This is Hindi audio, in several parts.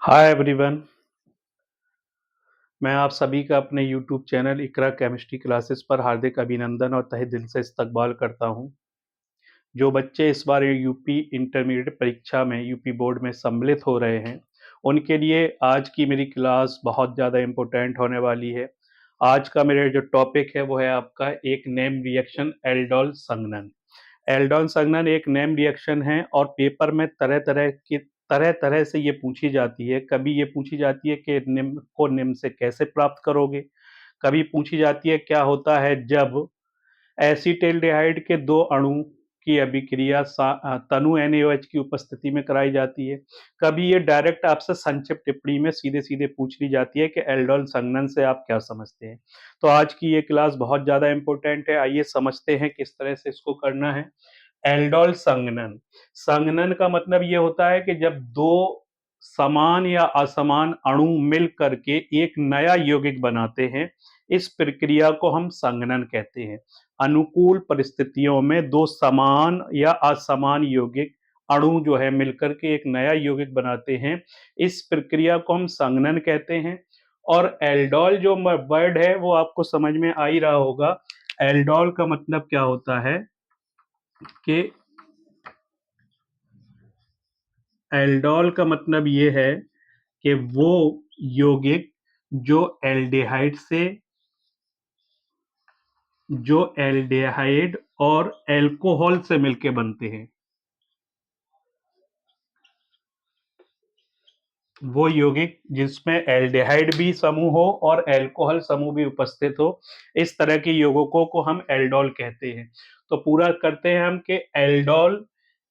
Hi everyone. मैं आप सभी का अपने यूट्यूब चैनल इकरा केमिस्ट्री क्लासेस पर हार्दिक अभिनंदन और तहे दिल से इस्तकबाल करता हूं। जो बच्चे इस बार यूपी इंटरमीडिएट परीक्षा में यूपी बोर्ड में सम्मिलित हो रहे हैं, उनके लिए आज की मेरी क्लास बहुत ज़्यादा इम्पोर्टेंट होने वाली है। आज का मेरा जो टॉपिक है वो है आपका एक नेम रिएक्शन एल्डोल संघनन। एल्डोल संघनन एक नेम रिएक्शन है और पेपर में तरह तरह से ये पूछी जाती है। कभी ये पूछी जाती है कि निम्न से कैसे प्राप्त करोगे। कभी पूछी जाती है क्या होता है जब एसीटल्डिहाइड के दो अणु की अभिक्रिया तनु NaOH की उपस्थिति में कराई जाती है। कभी ये डायरेक्ट आपसे संक्षिप्त टिप्पणी में सीधे सीधे पूछ ली जाती है कि एल्डोल संघनन से आप क्या समझते हैं। तो आज की ये क्लास बहुत ज़्यादा इंपॉर्टेंट है। आइए समझते हैं किस तरह से इसको करना है। एल्डोल संघनन। संघनन का मतलब ये होता है कि जब दो समान या असमान अणु मिल करके एक नया यौगिक बनाते हैं, इस प्रक्रिया को हम संघनन कहते हैं। अनुकूल परिस्थितियों में दो समान या असमान यौगिक अणु जो है मिलकर के एक नया यौगिक बनाते हैं, इस प्रक्रिया को हम संघनन कहते हैं। और एल्डोल जो वर्ड है वो आपको समझ में आ ही रहा होगा। एल्डोल का मतलब क्या होता है कि एल्डोल का मतलब ये है कि वो यौगिक जो एल्डेहाइड और एल्कोहल से मिलके बनते हैं, वो यौगिक जिसमें एल्डेहाइड भी समूह हो और एल्कोहल समूह भी उपस्थित हो, इस तरह के यौगिकों को हम एल्डोल कहते हैं। तो पूरा करते हैं हम कि एल्डोल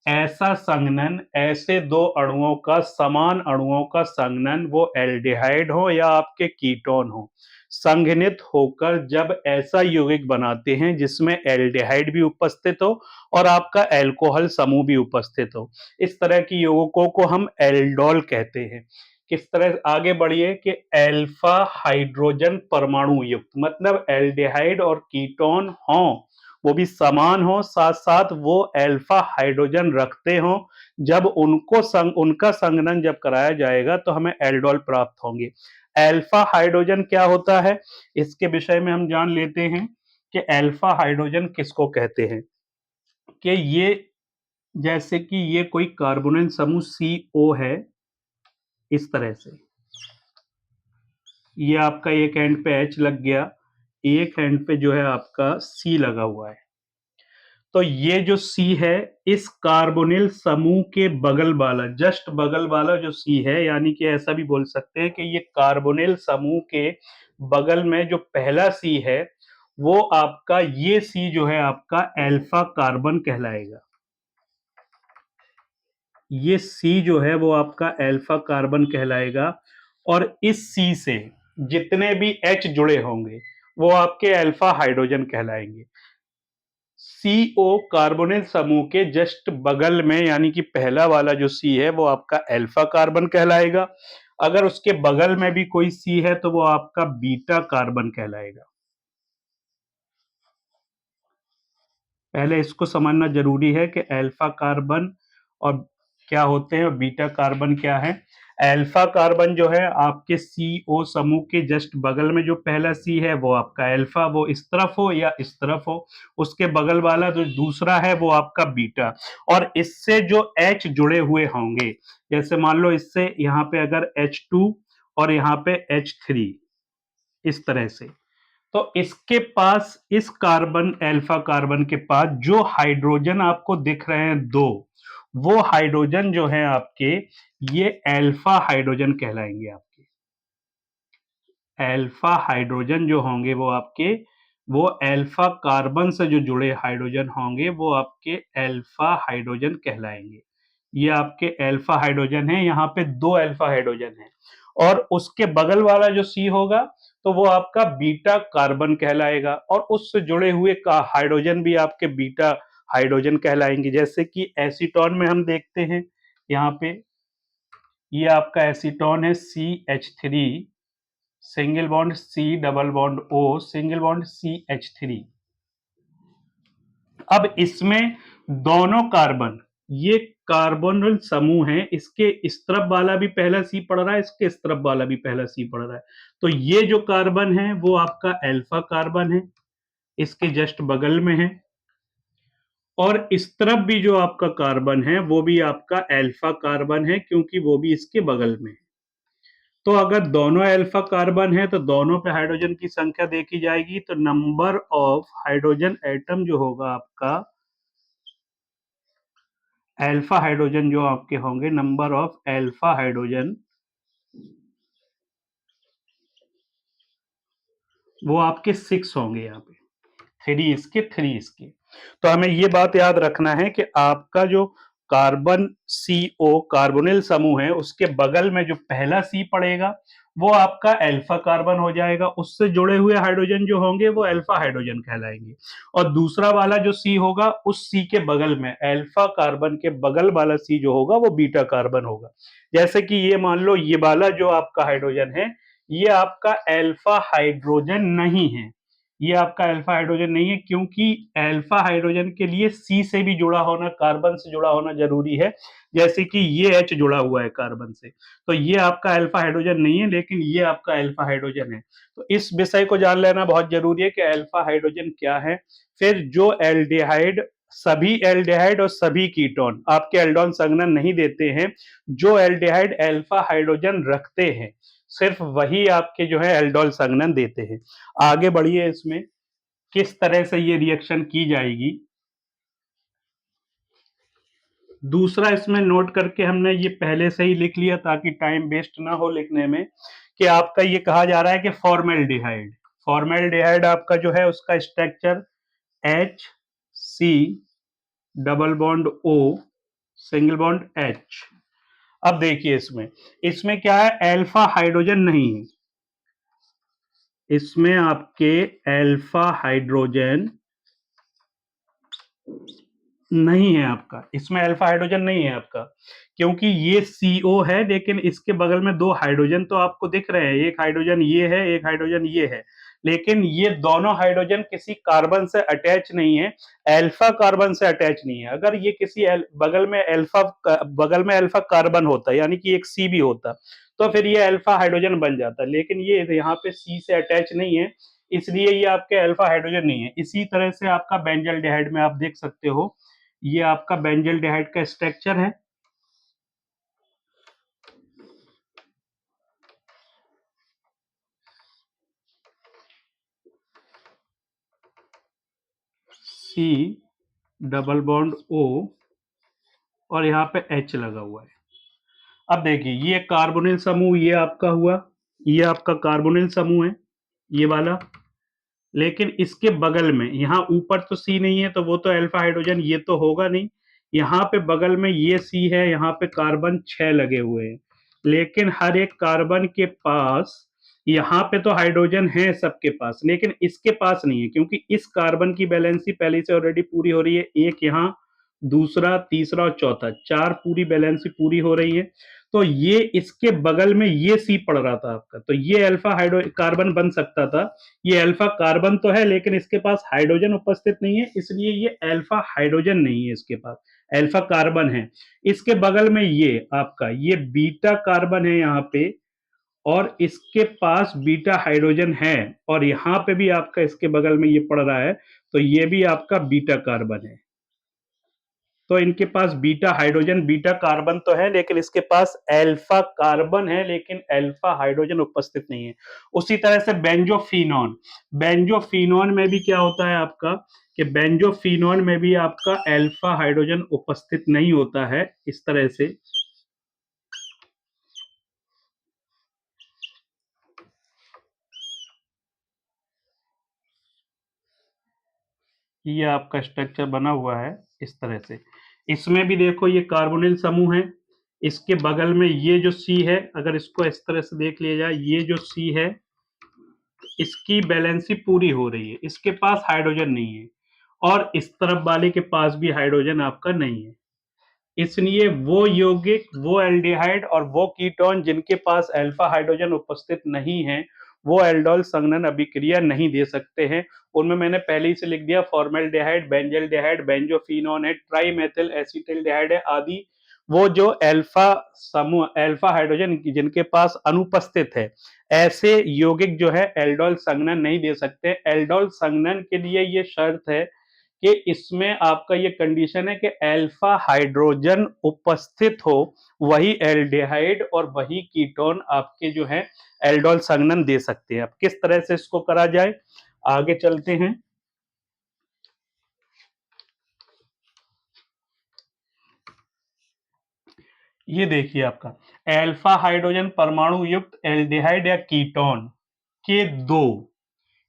ऐसा संघनन, ऐसे दो अणुओं का, समान अणुओं का संघनन, वो एल्डिहाइड हो या आपके कीटोन हो, संघनित होकर जब ऐसा यौगिक बनाते हैं जिसमें एल्डिहाइड भी उपस्थित हो और आपका एल्कोहल समूह भी उपस्थित हो, इस तरह की यौगिकों को हम एल्डोल कहते हैं। किस तरह आगे बढ़िए कि एल्फा हाइड्रोजन परमाणु युक्त, मतलब एल्डिहाइड और कीटोन हों, वो भी समान हो, साथ साथ वो एल्फा हाइड्रोजन रखते हो, जब उनका संघनन जब कराया जाएगा तो हमें एल्डोल प्राप्त होंगे। एल्फा हाइड्रोजन क्या होता है, इसके विषय में हम जान लेते हैं कि एल्फा हाइड्रोजन किसको कहते हैं। कि ये जैसे कि ये कोई कार्बोनिल समूह CO है, इस तरह से ये आपका एक एंड पे H लग गया, एक एंड पे जो है आपका C लगा हुआ है। तो ये जो C है, इस कार्बोनिल समूह के बगल वाला, जस्ट बगल वाला जो C है, यानी कि ऐसा भी बोल सकते हैं कि ये कार्बोनिल समूह के बगल में जो पहला C है, वो आपका ये C जो है आपका अल्फा कार्बन कहलाएगा। ये C जो है वो आपका अल्फा कार्बन कहलाएगा और इस C से जितने भी H जुड़े होंगे वो आपके अल्फा हाइड्रोजन कहलाएंगे। CO कार्बोनिल समूह के जस्ट बगल में, यानी कि पहला वाला जो C है वो आपका अल्फा कार्बन कहलाएगा। अगर उसके बगल में भी कोई C है तो वो आपका बीटा कार्बन कहलाएगा। पहले इसको समझना जरूरी है कि अल्फा कार्बन और क्या होते हैं और बीटा कार्बन क्या है। अल्फा कार्बन जो है आपके CO समूह के जस्ट बगल में जो पहला C है वो आपका अल्फा, वो इस तरफ हो या इस तरफ हो, उसके बगल वाला जो दूसरा है वो आपका बीटा। और इससे जो H जुड़े हुए होंगे, जैसे मान लो इससे यहाँ पे अगर H2 और यहाँ पे H3, इस तरह से, तो इसके पास, इस कार्बन अल्फा कार्बन के पास जो हाइड्रोजन आपको दिख रहे हैं दो, वो हाइड्रोजन जो है आपके, ये अल्फा हाइड्रोजन कहलाएंगे। आपके अल्फा हाइड्रोजन जो होंगे वो आपके, वो अल्फा कार्बन से जो जुड़े हाइड्रोजन होंगे वो आपके अल्फा हाइड्रोजन कहलाएंगे। ये आपके अल्फा हाइड्रोजन है, यहाँ पे दो अल्फा हाइड्रोजन है। और उसके बगल वाला जो C होगा तो वो आपका बीटा कार्बन कहलाएगा और उससे जुड़े हुए का हाइड्रोजन भी आपके बीटा हाइड्रोजन कहलाएंगे। जैसे कि एसीटोन में हम देखते हैं, यहाँ पे ये आपका एसीटोन है CH3, single bond C, double bond O, single bond CH3। अब इसमें दोनों कार्बन ये कार्बोनिल समूह है, इसके इस तरफ वाला भी पहला सी पड़ रहा है, इसके इस तरफ वाला भी पहला सी पड़ रहा है। तो ये जो कार्बन है वो आपका अल्फा कार्बन है, इसके जस्ट बगल में है। और इस तरफ भी जो आपका कार्बन है वो भी आपका अल्फा कार्बन है, क्योंकि वो भी इसके बगल में है। तो अगर दोनों अल्फा कार्बन है तो दोनों पे हाइड्रोजन की संख्या देखी जाएगी, तो नंबर ऑफ हाइड्रोजन एटम जो होगा आपका, अल्फा हाइड्रोजन जो आपके होंगे, नंबर ऑफ अल्फा हाइड्रोजन वो आपके 6 होंगे यहाँ पे, 3 इसके 3 इसके। तो हमें ये बात याद रखना है कि आपका जो कार्बन CO कार्बोनिल समूह है, उसके बगल में जो पहला सी पड़ेगा वो आपका अल्फा कार्बन हो जाएगा, उससे जुड़े हुए हाइड्रोजन जो होंगे वो अल्फा हाइड्रोजन कहलाएंगे। और दूसरा वाला जो सी होगा, उस सी के बगल में अल्फा कार्बन के बगल वाला सी जो होगा वो बीटा कार्बन होगा। जैसे कि ये मान लो ये वाला जो आपका हाइड्रोजन है, ये आपका अल्फा हाइड्रोजन नहीं है, ये आपका अल्फा हाइड्रोजन नहीं है, क्योंकि अल्फा हाइड्रोजन के लिए सी से भी जुड़ा होना, कार्बन से जुड़ा होना जरूरी है। जैसे कि ये H जुड़ा हुआ है कार्बन से, तो ये आपका अल्फा हाइड्रोजन नहीं है, लेकिन ये आपका अल्फा हाइड्रोजन है। तो इस विषय को जान लेना बहुत जरूरी है कि अल्फा हाइड्रोजन क्या है। फिर जो एल्डिहाइड, सभी एल्डिहाइड और सभी कीटोन आपके एल्डोन संघनन नहीं देते हैं, जो एल्डिहाइड अल्फा हाइड्रोजन रखते हैं सिर्फ वही आपके जो है एल्डोल संघनन देते हैं। आगे बढ़िए, इसमें किस तरह से ये रिएक्शन की जाएगी। दूसरा इसमें नोट करके हमने ये पहले से ही लिख लिया ताकि टाइम वेस्ट ना हो लिखने में, कि आपका ये कहा जा रहा है कि फॉर्मेल्डिहाइड, फॉर्मेल्डिहाइड आपका जो है उसका structure HC double bond O single bond H। अब देखिए इसमें इसमें क्या है, अल्फा हाइड्रोजन नहीं है, इसमें आपके अल्फा हाइड्रोजन नहीं है आपका, इसमें अल्फा हाइड्रोजन नहीं है आपका, क्योंकि ये CO है, लेकिन इसके बगल में 2 हाइड्रोजन तो आपको दिख रहे हैं, एक हाइड्रोजन ये है, एक हाइड्रोजन ये है, लेकिन ये दोनों हाइड्रोजन किसी कार्बन से अटैच नहीं है, अल्फा कार्बन से अटैच नहीं है। अगर ये किसी बगल में अल्फा कार्बन होता, यानी कि एक C भी होता, तो फिर ये अल्फा हाइड्रोजन बन जाता, लेकिन ये यहाँ पे C से अटैच नहीं है, इसलिए ये आपके अल्फा हाइड्रोजन नहीं है। इसी तरह से आपका बेंजल्डिहाइड में आप देख सकते हो, ये आपका बेंजल्डिहाइड का स्ट्रक्चर है। C डबल बॉन्ड O और यहाँ पे H लगा हुआ है। अब देखिए ये कार्बोनिल समूह ये आपका हुआ, ये आपका कार्बोनिल समूह है ये वाला, लेकिन इसके बगल में यहाँ ऊपर तो C नहीं है, तो वो तो अल्फा हाइड्रोजन ये तो होगा नहीं। यहाँ पे बगल में ये C है, यहाँ पे कार्बन 6 लगे हुए हैं, लेकिन हर एक कार्बन के पास, यहाँ पे तो हाइड्रोजन है सबके पास, लेकिन इसके पास नहीं है, क्योंकि इस कार्बन की बैलेंसी पहले से ऑलरेडी पूरी हो रही है, एक यहाँ, दूसरा, तीसरा और चौथा, 4 पूरी बैलेंसी पूरी हो रही है। तो ये इसके बगल में ये सी पड़ रहा था आपका, तो ये अल्फा हाइड्रो कार्बन बन सकता था। ये अल्फा कार्बन तो है, लेकिन इसके पास हाइड्रोजन उपस्थित नहीं है, इसलिए ये अल्फा हाइड्रोजन नहीं है, इसके पास अल्फा कार्बन है। इसके बगल में ये आपका ये बीटा कार्बन है यहाँ पे, और इसके पास बीटा हाइड्रोजन है, और यहाँ पे भी आपका इसके बगल में ये पड़ रहा है, तो ये भी आपका बीटा कार्बन है। तो इनके पास बीटा हाइड्रोजन बीटा कार्बन तो है, लेकिन इसके पास अल्फा कार्बन है, लेकिन अल्फा हाइड्रोजन उपस्थित नहीं है। उसी तरह से बेंजोफिनॉन, बेंजोफिनॉन में भी क्या होता है आपका, कि बेंजोफिनॉन में भी आपका अल्फा हाइड्रोजन उपस्थित नहीं होता है। इस तरह से ये आपका स्ट्रक्चर बना हुआ है इस तरह से। इसमें भी देखो ये कार्बोनिल समूह है, इसके बगल में ये जो सी है, अगर इसको इस तरह से देख लिया जाए, ये जो सी है इसकी बैलेंसी पूरी हो रही है, इसके पास हाइड्रोजन नहीं है, और इस तरफ वाले के पास भी हाइड्रोजन आपका नहीं है। इसलिए वो यौगिक, वो एल्डिहाइड और वो कीटोन जिनके पास अल्फा हाइड्रोजन उपस्थित नहीं है, वो एल्डोल संघनन अभिक्रिया नहीं दे सकते हैं। उनमें मैंने पहले ही से लिख दिया, फॉर्मेल्डिहाइड, बेंजल्डिहाइड, बेंजोफिनोन है, ट्राईमेथिल एसिटिल्डिहाइड है आदि। वो जो अल्फा समूह, अल्फा हाइड्रोजन जिनके पास अनुपस्थित है, ऐसे यौगिक जो है एल्डोल संघनन नहीं दे सकते। एल्डोल संघनन के लिए ये शर्त है कि इसमें आपका ये कंडीशन है कि अल्फा हाइड्रोजन उपस्थित हो, वही एल्डिहाइड और वही कीटोन आपके जो है एल्डोल संघनन दे सकते हैं। अब किस तरह से इसको करा जाए, आगे चलते हैं। ये देखिए आपका अल्फा हाइड्रोजन परमाणु युक्त एल्डिहाइड या कीटोन के दो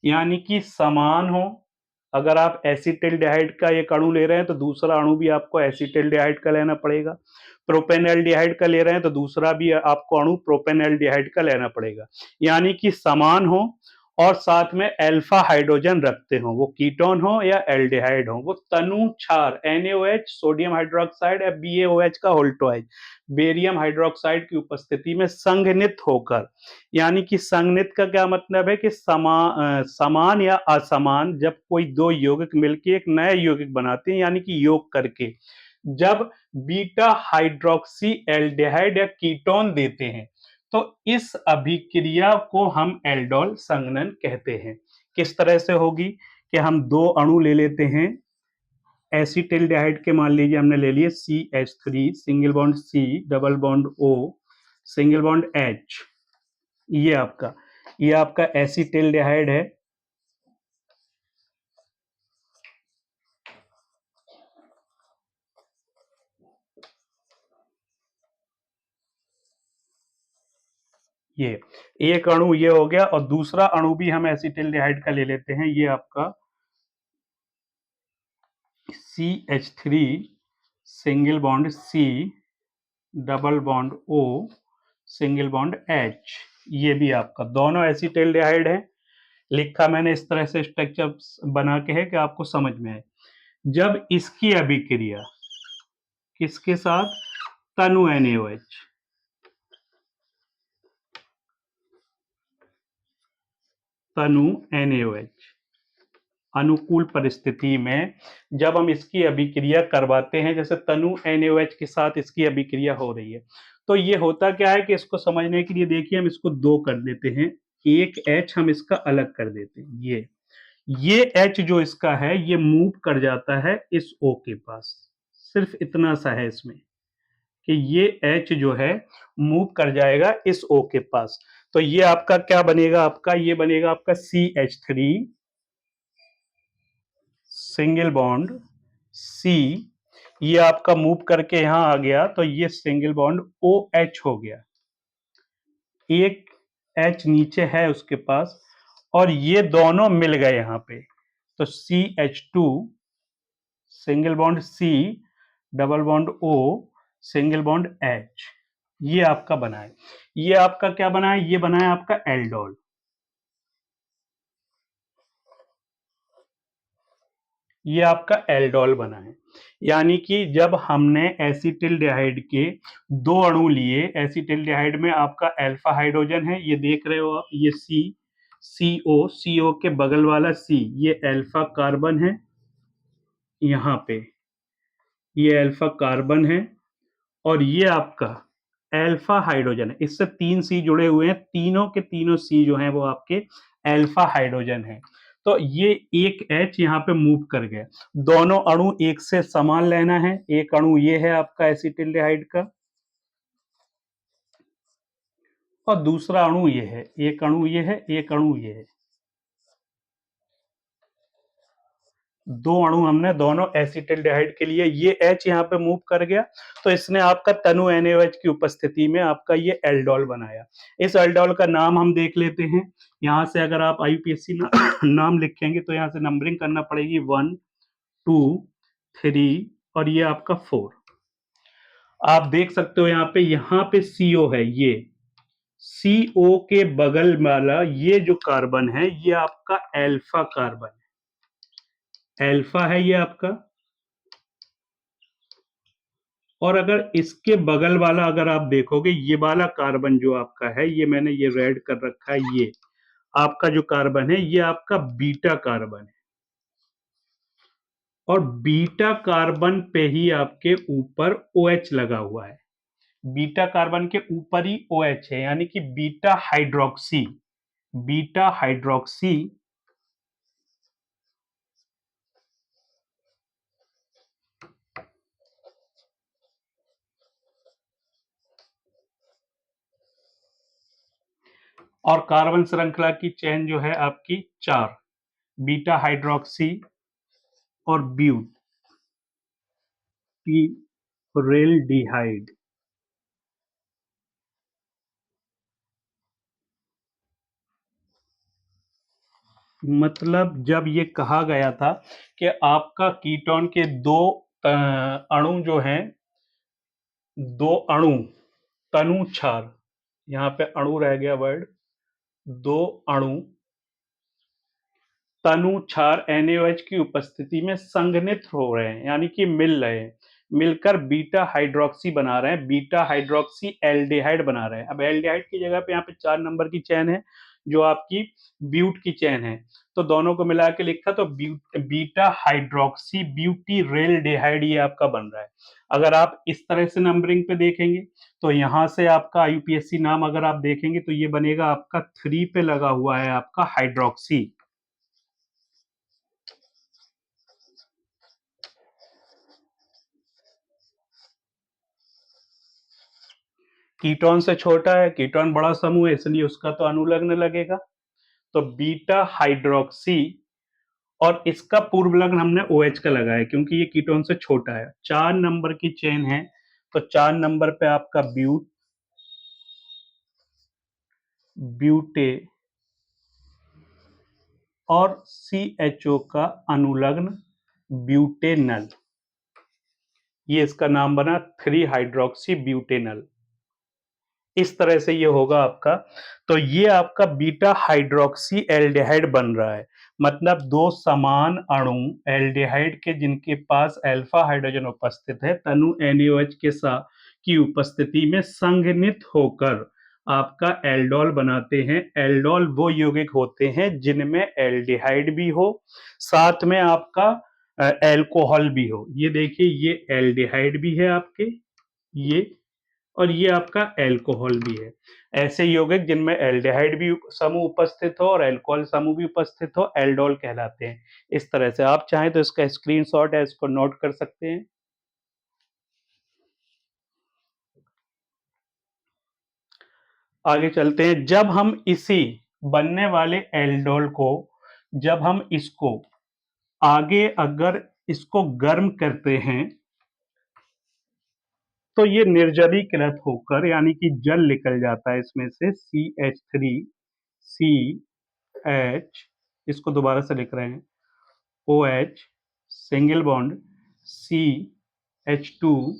यानी कि समान हो। अगर आप एसिटिल्डिहाइड का एक अणु ले रहे हैं तो दूसरा अणु भी आपको एसिटिल्डिहाइड का लेना पड़ेगा। प्रोपेनएल्डिहाइड का ले रहे हैं तो दूसरा भी आपको अणु प्रोपेनएल्डिहाइड का लेना पड़ेगा। यानी कि समान हो और साथ में अल्फा हाइड्रोजन रखते हो, वो कीटोन हो या एल्डिहाइड हो, वो तनु क्षार NaOH, सोडियम हाइड्रोक्साइड या BaOH का होल्टोइड, बेरियम हाइड्रोक्साइड की उपस्थिति में संघनित होकर, यानी कि संघनित का क्या मतलब है कि समान या असमान जब कोई दो यौगिक मिलकर एक नया यौगिक बनाते हैं, यानी कि योग करके जब बीटा हाइड्रोक्सी एल्डिहाइड या कीटोन देते हैं, तो इस अभिक्रिया को हम एल्डोल संघनन कहते हैं। किस तरह से होगी कि हम दो अणु ले लेते हैं एसिटिल्डिहाइड के, मान लीजिए हमने ले लिए CH3, single bond C, double bond O, single bond H। ये आपका एसिटिल्डिहाइड है। ये एक अणु ये हो गया और दूसरा अणु भी हम एसिटिल्डिहाइड का ले लेते हैं। ये आपका CH3, single bond C, double bond O, single bond H। ये भी आपका दोनों एसिटिल्डिहाइड है। लिखा मैंने इस तरह से स्ट्रक्चर बना के है कि आपको समझ में आए। जब इसकी अभिक्रिया किसके साथ, तनु NaOH, तनु NaOH, अनुकूल परिस्थिति में जब हम इसकी अभिक्रिया करवाते हैं, जैसे तनु NaOH के साथ इसकी अभिक्रिया हो रही है, तो ये होता क्या है कि इसको समझने के लिए देखिए हम इसको दो कर देते हैं, एक H हम इसका अलग कर देते हैं। ये H जो इसका है ये मूव कर जाता है इस O के पास। सिर्फ इतना सा है इसमें कि ये H जो है मूव कर जाएगा इस O के पास। तो ये आपका क्या बनेगा, आपका ये बनेगा आपका CH3, सिंगल बॉन्ड C। ये आपका मूव करके यहां आ गया तो ये सिंगल बॉन्ड OH हो गया, एक H नीचे है उसके पास और ये दोनों मिल गए यहां पे, तो CH2, single bond C, double bond O, single bond H। ये आपका बना है। ये आपका क्या बना है, ये बना है आपका एल्डोल। ये आपका एल्डोल बना है। यानी कि जब हमने एसिटिल्डिहाइड के दो अणु लिए, एसिटिल्डिहाइड में आपका अल्फा हाइड्रोजन है, ये देख रहे हो आप, ये CO के बगल वाला C, ये अल्फा कार्बन है, यहाँ पे ये अल्फा कार्बन है और ये आपका अल्फा हाइड्रोजन है। इससे तीन C जुड़े हुए हैं, तीनों के तीनों C जो हैं वो आपके अल्फा हाइड्रोजन है। तो ये एक H यहाँ पे मूव कर गया। दोनों अणु एक से समान लेना है। एक अणु ये है आपका एसिटिल्डिहाइड का और दूसरा अणु ये है, एक अणु ये है, एक अणु ये है। दो अणु हमने दोनों एसिटिल्डिहाइड के लिए, ये H यहाँ पे मूव कर गया तो इसने आपका तनु NaOH की उपस्थिति में आपका ये एल्डोल बनाया। इस एल्डोल का नाम हम देख लेते हैं। यहाँ से अगर आप IUPAC नाम लिखेंगे तो यहाँ से नंबरिंग करना पड़ेगी 1 2 3 और ये आपका 4। आप देख सकते हो यहाँ पे CO है, ये CO के बगल वाला ये जो कार्बन है ये आपका अल्फा कार्बन है, अल्फा है ये आपका। और अगर इसके बगल वाला अगर आप देखोगे, ये वाला कार्बन जो आपका है, ये मैंने ये रेड कर रखा है, आपका जो कार्बन है ये आपका बीटा कार्बन है, और बीटा कार्बन पे ही आपके ऊपर OH लगा हुआ है। बीटा कार्बन के ऊपर ही OH है, यानी कि बीटा हाइड्रोक्सी। बीटा हाइड्रोक्सी और कार्बन श्रृंखला की चेन जो है आपकी 4, बीटा हाइड्रोक्सी और ब्यूटीरेल्डिहाइड। मतलब जब ये कहा गया था कि आपका कीटोन के दो अणु जो हैं, दो अणु, तनु क्षार, यहाँ पे अणु रह गया वर्ड, दो अणु तनु क्षार NaOH की उपस्थिति में संघनित हो रहे हैं, यानी कि मिल रहे हैं, मिलकर बीटा हाइड्रोक्सी बना रहे हैं, बीटा हाइड्रोक्सी एल्डिहाइड बना रहे हैं। अब एल्डिहाइड की जगह पे यहाँ पे 4 नंबर की चेन है जो आपकी ब्यूट की चेन है, तो दोनों को मिला के लिखा तो बीटा हाइड्रोक्सी ब्यूटीरेल्डिहाइड ये आपका बन रहा है। अगर आप इस तरह से नंबरिंग पे देखेंगे तो यहाँ से आपका IUPAC नाम अगर आप देखेंगे तो ये बनेगा आपका 3 पे लगा हुआ है आपका हाइड्रोक्सी। कीटोन से छोटा है, कीटोन बड़ा समूह है, इसलिए उसका तो अनुलग्न लगेगा, तो बीटा हाइड्रोक्सी, और इसका पूर्व लग्न हमने OH का लगाया क्योंकि ये कीटोन से छोटा है। 4 नंबर की चेन है, तो 4 नंबर पे आपका ब्यूटे और CHO का अनुलग्न ब्यूटेनल, ये इसका नाम बना 3 हाइड्रोक्सी ब्यूटेनल। इस तरह से ये होगा आपका, तो ये आपका बीटा हाइड्रोक्सी एल्डिहाइड बन रहा है। मतलब दो समान अणु एल्डिहाइड के जिनके पास अल्फा हाइड्रोजन उपस्थित है, तनु NaOH के साथ की उपस्थिति में संघनित होकर आपका एल्डोल बनाते हैं। एल्डोल वो यौगिक होते हैं जिनमें एल्डिहाइड भी हो, साथ में आपका एल्कोहल भी हो। ये देखिए, ये एल्डिहाइड भी है आपके, ये, और ये आपका एल्कोहल भी है। ऐसे यौगिक जिनमें एल्डिहाइड भी समूह उपस्थित हो और एल्कोहल समूह भी उपस्थित हो, एल्डोल कहलाते हैं। इस तरह से आप चाहें तो इसका स्क्रीनशॉट है, इसको नोट कर सकते हैं। आगे चलते हैं। जब हम इसी बनने वाले एल्डोल को, जब हम इसको आगे अगर इसको गर्म करते हैं तो ये निर्जलीकृत होकर, यानी कि जल निकल जाता है इसमें से, CH3CH, इसको दोबारा से लिख रहे हैं, OH single bond, CH2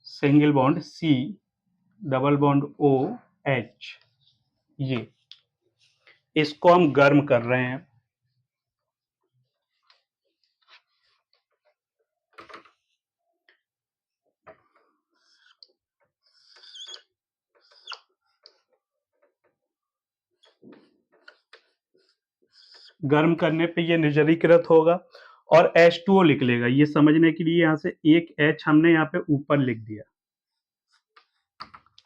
single bond, C double bond OH, ये इसको हम गर्म कर रहे हैं। गर्म करने पे ये निर्जलीकृत होगा और H2O लिख लेगा। ये समझने के लिए यहाँ से एक H हमने यहाँ पे ऊपर लिख दिया।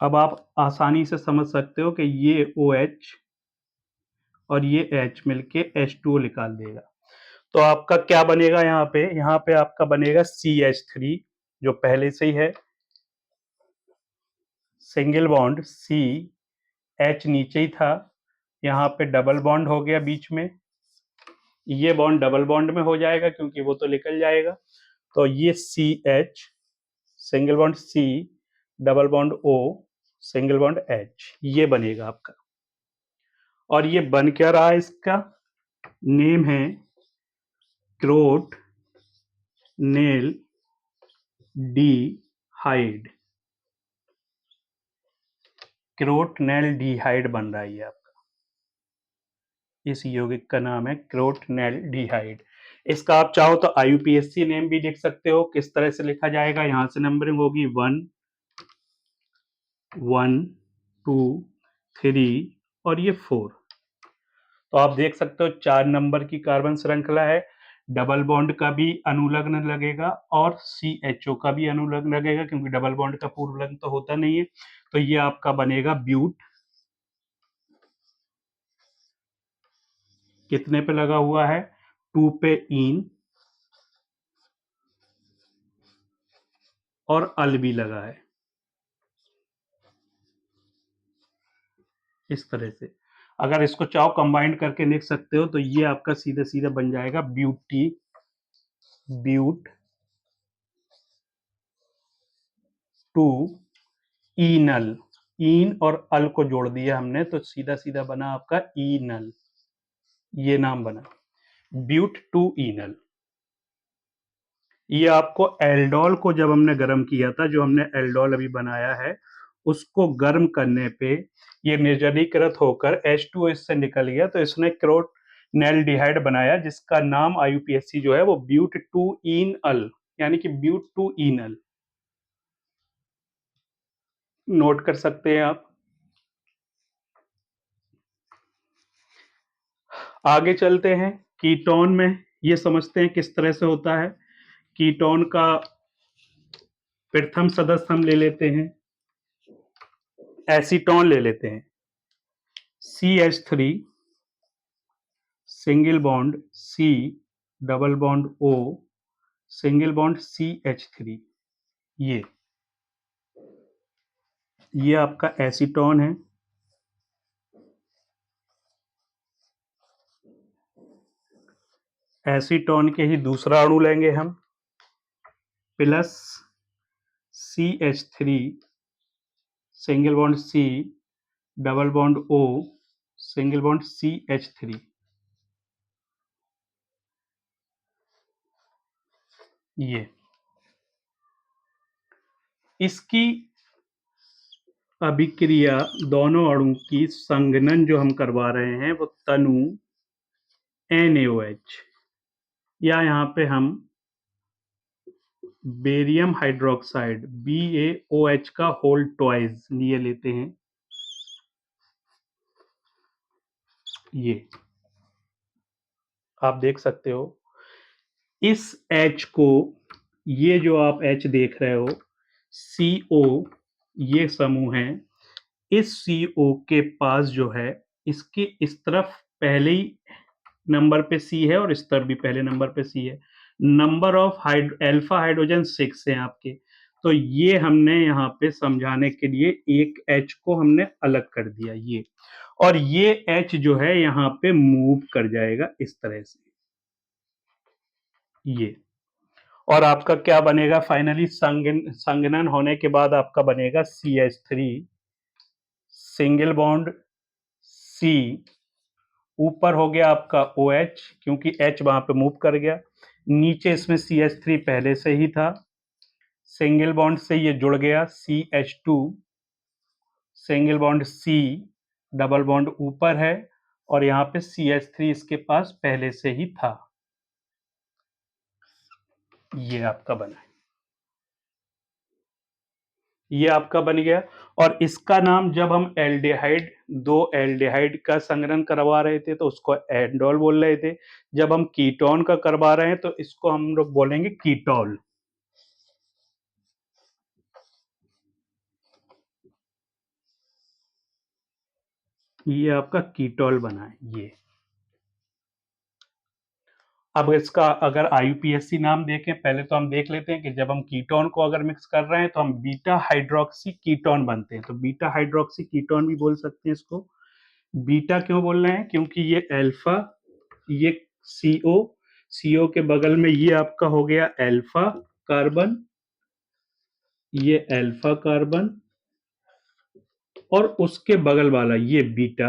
अब आप आसानी से समझ सकते हो कि ये OH और ये H मिलके H2O निकाल देगा। तो आपका क्या बनेगा यहाँ पे? यहाँ पे आपका बनेगा CH3, जो पहले से ही है, सिंगल बॉन्ड C, H नीचे ही था, यहाँ पे डबल बॉन्ड हो गया बीच में, ये बॉन्ड डबल बॉन्ड में हो जाएगा क्योंकि वो तो निकल जाएगा, तो ये CH single bond C double bond O single bond H, ये बनेगा आपका। और ये बन क्या रहा है? इसका नेम है क्रोट नेल डिहाइड, क्रोटनेल्डिहाइड बन रहा है ये आपका। इस यौगिक का नाम है क्रोटनेल्डिहाइड। इसका आप चाहो तो IUPAC नेम भी लिख सकते हो। किस तरह से लिखा जाएगा? यहां से नंबरिंग होगी 1 1 2 3 और ये 4। तो आप देख सकते हो 4 नंबर की कार्बन श्रृंखला है, डबल बॉन्ड का भी अनुलग्न लगेगा और CHO का भी अनुलग्न लगेगा, क्योंकि डबल बॉन्ड का पूर्व लग्न तो होता नहीं है। तो ये आपका बनेगा ब्यूट। कितने पे लगा हुआ है? 2 पे इन और अल भी लगा है, इस तरह से। अगर इसको चाहो कंबाइंड करके लिख सकते हो, तो ये आपका सीधे सीधे बन जाएगा ब्यूटी, ब्यूट टू ईनल। ईन और अल को जोड़ दिया हमने, तो सीधा सीधा बना आपका ईनल, ये नाम बना ब्यूट टू ईनल। ये आपको एल्डोल को जब हमने गर्म किया था, जो हमने एल्डोल अभी बनाया है, उसको गर्म करने पे ये निर्जलीकृत होकर H2O इससे निकल गया, तो इसने क्रोनेल्डिहाइड बनाया, जिसका नाम IUPAC जो है वो ब्यूट टू इन अल, यानी कि ब्यूट टू ईनल। नोट कर सकते हैं आप। आगे चलते हैं कीटोन में, ये समझते हैं किस तरह से होता है। कीटोन का प्रथम सदस्य हम ले लेते हैं, एसीटोन ले लेते हैं। CH3 single bond C, double bond O, single bond CH3। ये आपका एसीटोन है। एसीटोन के ही दूसरा अणु लेंगे हम, plus CH3 single bond C, double bond O, single bond CH3। ये इसकी अभिक्रिया, दोनों अणु की संघनन जो हम करवा रहे हैं, वो तनु NaOH, या यहाँ पे हम बेरियम हाइड्रोक्साइड BaOH का होल ट्वाइस लिए लेते हैं। ये आप देख सकते हो, इस H को, ये जो आप H देख रहे हो, CO, ये समूह है, इस CO के पास जो है, इसके इस तरफ पहले ही नंबर पे C है और इस तरफ भी पहले नंबर पे C है। नंबर ऑफ अल्फा हाइड्रोजन 6 है आपके। तो ये हमने यहाँ पे समझाने के लिए एक H को हमने अलग कर दिया, ये, और ये H जो है यहाँ पे मूव कर जाएगा इस तरह से, ये। और आपका क्या बनेगा फाइनली, संगनन होने के बाद आपका बनेगा CH3 सिंगल बॉन्ड C, ऊपर हो गया आपका OH, क्योंकि H वहां पे मूव कर गया, नीचे इसमें CH3 पहले से ही था, सिंगल बॉन्ड से ये जुड़ गया CH2, single bond C, double bond ऊपर है, और यहाँ पे CH3 इसके पास पहले से ही था। ये आपका बना है, ये आपका बन गया। और इसका नाम, जब हम एल्डिहाइड, दो एल्डिहाइड का संघनन करवा रहे थे तो उसको एंडोल बोल रहे थे, जब हम कीटोन का करवा रहे हैं तो इसको हम लोग बोलेंगे कीटोल। ये आपका कीटोल बना है, ये। अब इसका अगर IUPAC नाम देखें, पहले तो हम देख लेते हैं कि जब हम कीटोन को अगर मिक्स कर रहे हैं तो हम बीटा हाइड्रोक्सी कीटोन बनते हैं, तो बीटा हाइड्रोक्सी कीटोन भी बोल सकते हैं इसको। बीटा क्यों बोल रहे हैं? क्योंकि ये अल्फा, ये CO के बगल में ये आपका हो गया अल्फा कार्बन, ये अल्फा कार्बन, और उसके बगल वाला ये बीटा,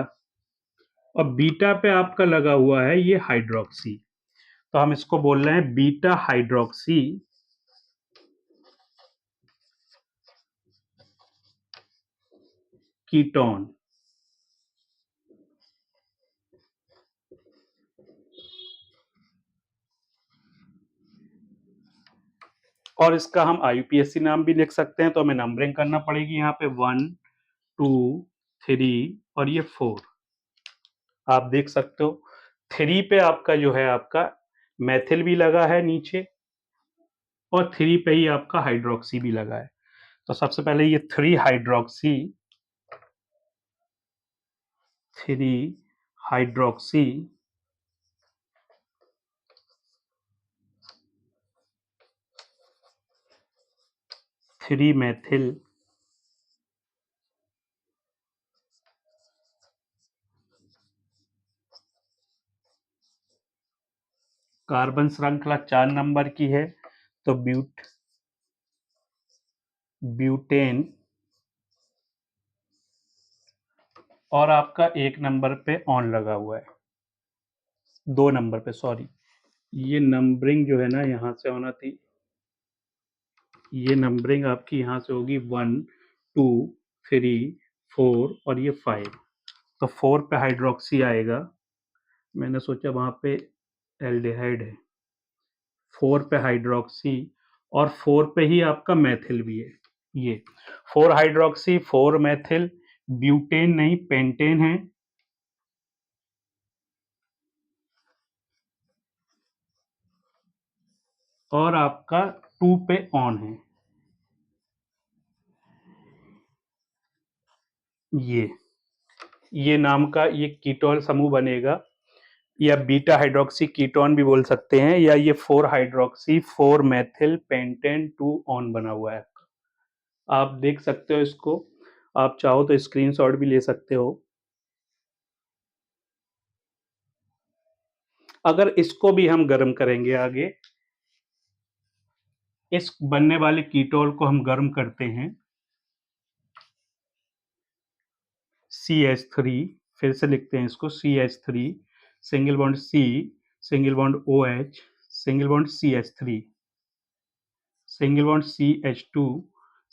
और बीटा पे आपका लगा हुआ है ये हाइड्रोक्सी, तो हम इसको बोल रहे हैं बीटा हाइड्रोक्सी कीटोन। और इसका हम IUPAC नाम भी लिख सकते हैं, तो हमें नंबरिंग करना पड़ेगी यहाँ पे 1 2 3 और ये 4। आप देख सकते हो 3 पे आपका जो है आपका मेथिल भी लगा है नीचे, और 3 पे ही आपका हाइड्रोक्सी भी लगा है। तो सबसे पहले ये 3 हाइड्रोक्सी 3 हाइड्रोक्सी 3 मेथिल कार्बन श्रृंखला 4 नंबर की है, तो ब्यूटेन, और आपका 1 नंबर पे ऑन लगा हुआ है, 2 नंबर पे, सॉरी, ये नंबरिंग जो है ना यहाँ से होना थी, ये नंबरिंग आपकी यहाँ से होगी 1 2 3 4 और ये 5। तो 4 पे हाइड्रोक्सी आएगा, मैंने सोचा वहां पे एल्डिहाइड है, 4 पे हाइड्रोक्सी, और 4 पे ही आपका मैथिल भी है। ये 4 हाइड्रोक्सी 4 मैथिल, ब्यूटेन नहीं पेंटेन है, और आपका 2 पे ऑन है। ये नाम का ये कीटोन समूह बनेगा, या बीटा हाइड्रोक्सी कीटोन भी बोल सकते हैं, या ये 4 हाइड्रोक्सी 4 मैथिल पेंटेन 2 ऑन बना हुआ है। आप देख सकते हो इसको, आप चाहो तो स्क्रीनशॉट भी ले सकते हो। अगर इसको भी हम गर्म करेंगे आगे, इस बनने वाले कीटोन को हम गर्म करते हैं, CH3, फिर से लिखते हैं इसको CH3, single bond C, single bond OH, single bond CH3, single bond CH2,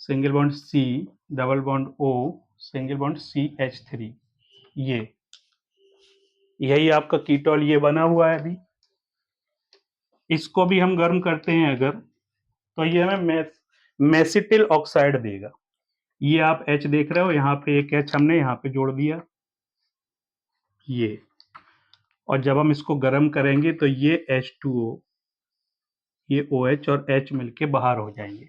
single bond C, double bond O, single bond CH3। ये यही आपका कीटोन ये बना हुआ है अभी। इसको भी हम गर्म करते हैं अगर, तो ये हमें मेसिटिल ऑक्साइड देगा। ये आप H देख रहे हो, यहाँ पे एक H हमने यहाँ पे जोड़ दिया, ये, और जब हम इसको गर्म करेंगे तो ये H2O, ये OH और H मिलके बाहर हो जाएंगे।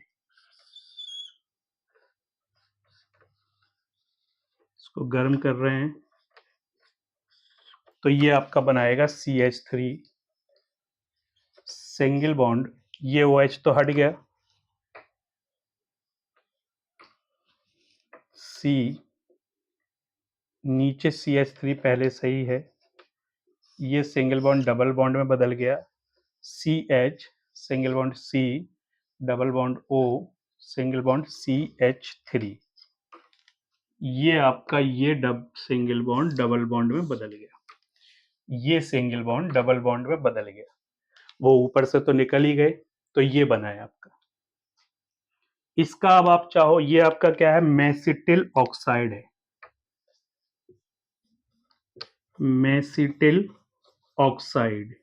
इसको गर्म कर रहे हैं, तो ये आपका बनाएगा CH3, सिंगल बॉन्ड, ये OH तो हट गया, C, नीचे CH3 पहले सही है, ये सिंगल बॉन्ड डबल बॉन्ड में बदल गया, CH, single bond C, double bond O, single bond CH3। ये आपका ये सिंगल बॉन्ड डबल बॉन्ड में बदल गया, ये सिंगल बॉन्ड डबल बॉन्ड में बदल गया, वो ऊपर से तो निकल ही गए, तो ये बना है आपका। इसका अब आप चाहो, ये आपका क्या है, मेसिटिल ऑक्साइड है, मेसिटिल ऑक्साइड।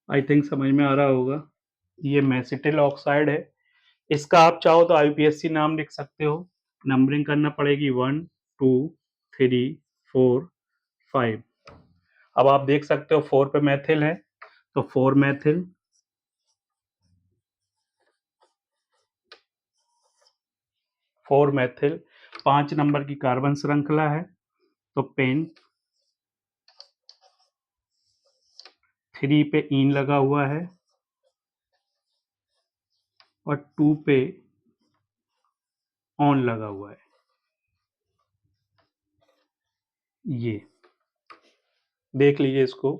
आई थिंक समझ में आ रहा होगा, ये मेसिटिल ऑक्साइड है। इसका आप चाहो तो IUPAC नाम लिख सकते हो, नंबरिंग करना पड़ेगी 1 2 3 4 5। अब आप देख सकते हो 4 पे मैथिल है, तो 4 मैथिल, 4 मैथिल, 5 नंबर की कार्बन श्रृंखला है, तो पेन, 3 पे इन लगा हुआ है, और 2 पे ऑन लगा हुआ है। ये देख लीजिए इसको,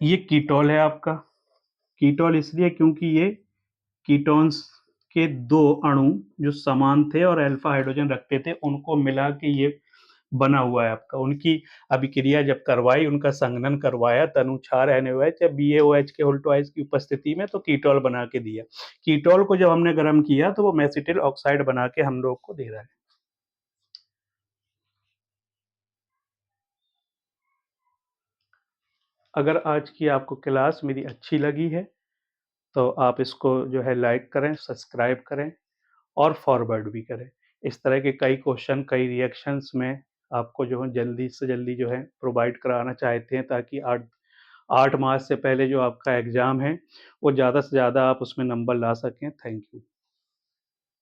ये कीटोल है आपका। कीटोल इसलिए क्योंकि ये कीटोन्स के 2 अणु जो समान थे और अल्फा हाइड्रोजन रखते थे, उनको मिला के ये बना हुआ है आपका। उनकी अभिक्रिया जब करवाई, उनका संघनन करवाया, तनुक्षार NaOH या BaOH के उल्टोइस की उपस्थिति में, तो कीटोल बना के दिया। कीटोल को जब हमने गर्म किया तो वो मेसिटिल ऑक्साइड बना के हम लोग को दे रहा है। अगर आज की आपको क्लास मेरी अच्छी लगी है, तो आप इसको जो है लाइक करें, सब्सक्राइब करें और फॉरवर्ड भी करें। इस तरह के कई क्वेश्चन, कई रिएक्शंस में आपको जो है जल्दी से जल्दी जो है प्रोवाइड कराना चाहते हैं, ताकि 8 मार्च से पहले जो आपका एग्ज़ाम है, वो ज़्यादा से ज़्यादा आप उसमें नंबर ला सकें। Thank you.